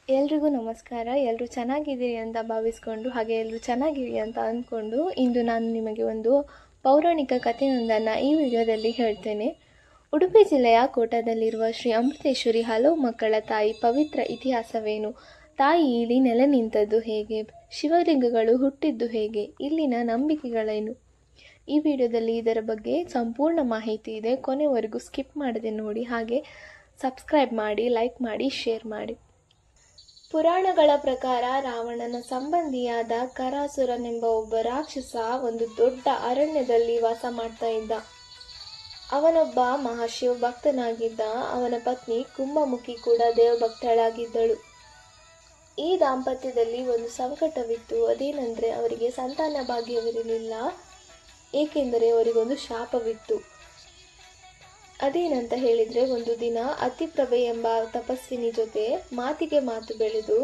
ಎಲ್ರಿಗೂ ನಮಸ್ಕಾರ. ಎಲ್ಲರೂ ಚೆನ್ನಾಗಿದ್ದೀರಿ ಅಂತ ಭಾವಿಸ್ಕೊಂಡು, ಹಾಗೆ ಎಲ್ಲರೂ ಚೆನ್ನಾಗಿರಿ ಅಂತ ಅಂದ್ಕೊಂಡು, ಇಂದು ನಾನು ನಿಮಗೆ ಒಂದು ಪೌರಾಣಿಕ ಕಥೆಯೊಂದನ್ನು ಈ ವಿಡಿಯೋದಲ್ಲಿ ಹೇಳ್ತೇನೆ. ಉಡುಪಿ ಜಿಲ್ಲೆಯ ಕೋಟದಲ್ಲಿರುವ ಶ್ರೀ ಅಮೃತೇಶ್ವರಿ ಹಲವು ಮಕ್ಕಳ ತಾಯಿ ಪವಿತ್ರ ಇತಿಹಾಸವೇನು? ತಾಯಿ ಇಲ್ಲಿ ನೆಲೆ ನಿಂತದ್ದು ಹೇಗೆ? ಶಿವಲಿಂಗಗಳು ಹುಟ್ಟಿದ್ದು ಹೇಗೆ? ಇಲ್ಲಿನ ನಂಬಿಕೆಗಳೇನು? ಈ ವಿಡಿಯೋದಲ್ಲಿ ಇದರ ಬಗ್ಗೆ ಸಂಪೂರ್ಣ ಮಾಹಿತಿ ಇದೆ. ಕೊನೆವರೆಗೂ ಸ್ಕಿಪ್ ಮಾಡದೆ ನೋಡಿ, ಹಾಗೆ ಸಬ್ಸ್ಕ್ರೈಬ್ ಮಾಡಿ, ಲೈಕ್ ಮಾಡಿ, ಶೇರ್ ಮಾಡಿ. ಪುರಾಣಗಳ ಪ್ರಕಾರ ರಾವಣನ ಸಂಬಂಧಿಯಾದ ಕರಾಸುರನೆಂಬ ಒಬ್ಬ ರಾಕ್ಷಸ ಒಂದು ದೊಡ್ಡ ಅರಣ್ಯದಲ್ಲಿ ವಾಸ ಮಾಡ್ತಾ ಇದ್ದ. ಅವನೊಬ್ಬ ಮಹಾಶಿವ ಭಕ್ತನಾಗಿದ್ದ. ಅವನ ಪತ್ನಿ ಕುಂಭಮುಖಿ ಕೂಡ ದೇವಭಕ್ತಳಾಗಿದ್ದಳು. ಈ ದಾಂಪತ್ಯದಲ್ಲಿ ಒಂದು ಸಂಕಟವಿತ್ತು. ಅದೇನೆಂದರೆ ಅವರಿಗೆ ಸಂತಾನ ಭಾಗ್ಯವಿರಲಿಲ್ಲ, ಏಕೆಂದರೆ ಅವರಿಗೊಂದು ಶಾಪವಿತ್ತು. ಅದೇನಂತ ಹೇಳಿದರೆ, ಒಂದು ದಿನ ಅತಿಪ್ರಭೆ ಎಂಬ ತಪಸ್ವಿನಿ ಜೊತೆ ಮಾತಿಗೆ ಮಾತು ಬೆಳೆದು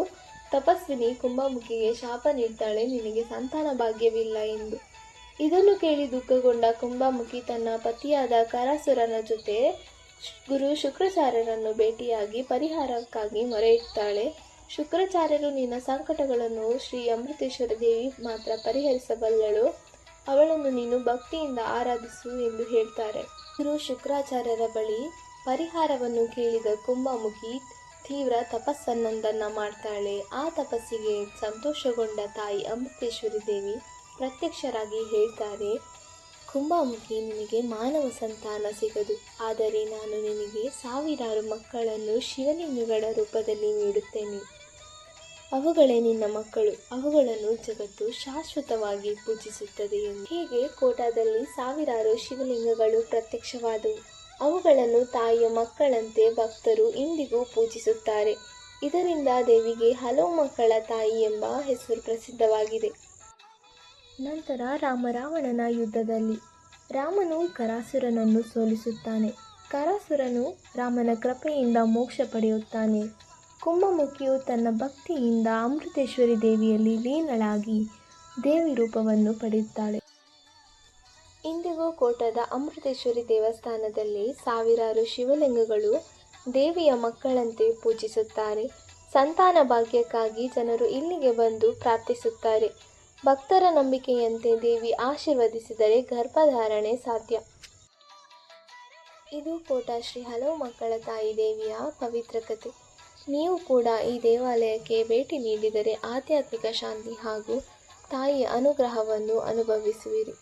ತಪಸ್ವಿನಿ ಕುಂಭಮುಖಿಗೆ ಶಾಪ ನೀಡ್ತಾಳೆ, ನಿನಗೆ ಸಂತಾನ ಭಾಗ್ಯವಿಲ್ಲ ಎಂದು. ಇದನ್ನು ಕೇಳಿ ದುಃಖಗೊಂಡ ಕುಂಭಮುಖಿ ತನ್ನ ಪತಿಯಾದ ಕರಾಸುರನ ಜೊತೆ ಗುರು ಶುಕ್ರಾಚಾರ್ಯರನ್ನು ಭೇಟಿಯಾಗಿ ಪರಿಹಾರಕ್ಕಾಗಿ ಮೊರೆ ಇಡ್ತಾಳೆ. ಶುಕ್ರಾಚಾರ್ಯರು, ನಿನ್ನ ಸಂಕಟಗಳನ್ನು ಶ್ರೀ ಅಮೃತೇಶ್ವರಿ ದೇವಿ ಮಾತ್ರ ಪರಿಹರಿಸಬಲ್ಲಳು, ಅವಳನ್ನು ನೀನು ಭಕ್ತಿಯಿಂದ ಆರಾಧಿಸು ಎಂದು ಹೇಳ್ತಾರೆ. ಗುರು ಶುಕ್ರಾಚಾರ್ಯರ ಬಳಿ ಪರಿಹಾರವನ್ನು ಕೇಳಿದ ಕುಂಭಮುಖಿ ತೀವ್ರ ತಪಸ್ಸನ್ನೊಂದನ್ನು ಮಾಡ್ತಾಳೆ. ಆ ತಪಸ್ಸಿಗೆ ಸಂತೋಷಗೊಂಡ ತಾಯಿ ಅಮೃತೇಶ್ವರಿ ದೇವಿ ಪ್ರತ್ಯಕ್ಷರಾಗಿ ಹೇಳ್ತಾರೆ, ಕುಂಭಮುಖಿ, ನಿನಗೆ ಮಾನವ ಸಂತಾನ ಸಿಗದು, ಆದರೆ ನಾನು ನಿನಗೆ ಸಾವಿರಾರು ಮಕ್ಕಳನ್ನು ಶಿವಲಿಂಗಗಳ ರೂಪದಲ್ಲಿ ನೀಡುತ್ತೇನೆ. ಅವುಗಳೇ ನಿನ್ನ ಮಕ್ಕಳು, ಅವುಗಳನ್ನು ಜಗತ್ತು ಶಾಶ್ವತವಾಗಿ ಪೂಜಿಸುತ್ತದೆ ಎಂದು. ಹೀಗೆ ಕೋಟದಲ್ಲಿ ಸಾವಿರಾರು ಶಿವಲಿಂಗಗಳು ಪ್ರತ್ಯಕ್ಷವಾದವು. ಅವುಗಳನ್ನು ತಾಯಿಯ ಮಕ್ಕಳಂತೆ ಭಕ್ತರು ಇಂದಿಗೂ ಪೂಜಿಸುತ್ತಾರೆ. ಇದರಿಂದ ದೇವಿಗೆ ಹಲವು ಮಕ್ಕಳ ತಾಯಿ ಎಂಬ ಹೆಸರು ಪ್ರಸಿದ್ಧವಾಗಿದೆ. ನಂತರ ರಾವಣನ ಯುದ್ಧದಲ್ಲಿ ರಾಮನು ಕರಾಸುರನನ್ನು ಸೋಲಿಸುತ್ತಾನೆ. ಕರಾಸುರನು ರಾಮನ ಕೃಪೆಯಿಂದ ಮೋಕ್ಷ ಪಡೆಯುತ್ತಾನೆ. ಕುಂಭಮುಖಿಯು ತನ್ನ ಭಕ್ತಿಯಿಂದ ಅಮೃತೇಶ್ವರಿ ದೇವಿಯಲ್ಲಿ ಲೀನಳಾಗಿ ದೇವಿ ರೂಪವನ್ನು ಪಡೆಯುತ್ತಾಳೆ. ಇಂದಿಗೂ ಕೋಟದ ಅಮೃತೇಶ್ವರಿ ದೇವಸ್ಥಾನದಲ್ಲಿ ಸಾವಿರಾರು ಶಿವಲಿಂಗಗಳು ದೇವಿಯ ಮಕ್ಕಳಂತೆ ಪೂಜಿಸುತ್ತಾರೆ. ಸಂತಾನ ಭಾಗ್ಯಕ್ಕಾಗಿ ಜನರು ಇಲ್ಲಿಗೆ ಬಂದು ಪ್ರಾರ್ಥಿಸುತ್ತಾರೆ. ಭಕ್ತರ ನಂಬಿಕೆಯಂತೆ ದೇವಿ ಆಶೀರ್ವದಿಸಿದರೆ ಗರ್ಭಧಾರಣೆ ಸಾಧ್ಯ. ಇದು ಕೋಟ ಶ್ರೀ ಹಲವು ಮಕ್ಕಳ ತಾಯಿ ದೇವಿಯ ಪವಿತ್ರ ಕಥೆ. ನೀವು ಕೂಡ ಈ ದೇವಾಲಯಕ್ಕೆ ಭೇಟಿ ನೀಡಿದರೆ ಆಧ್ಯಾತ್ಮಿಕ ಶಾಂತಿ ಹಾಗೂ ತಾಯಿಯ ಅನುಗ್ರಹವನ್ನು ಅನುಭವಿಸುವಿರಿ.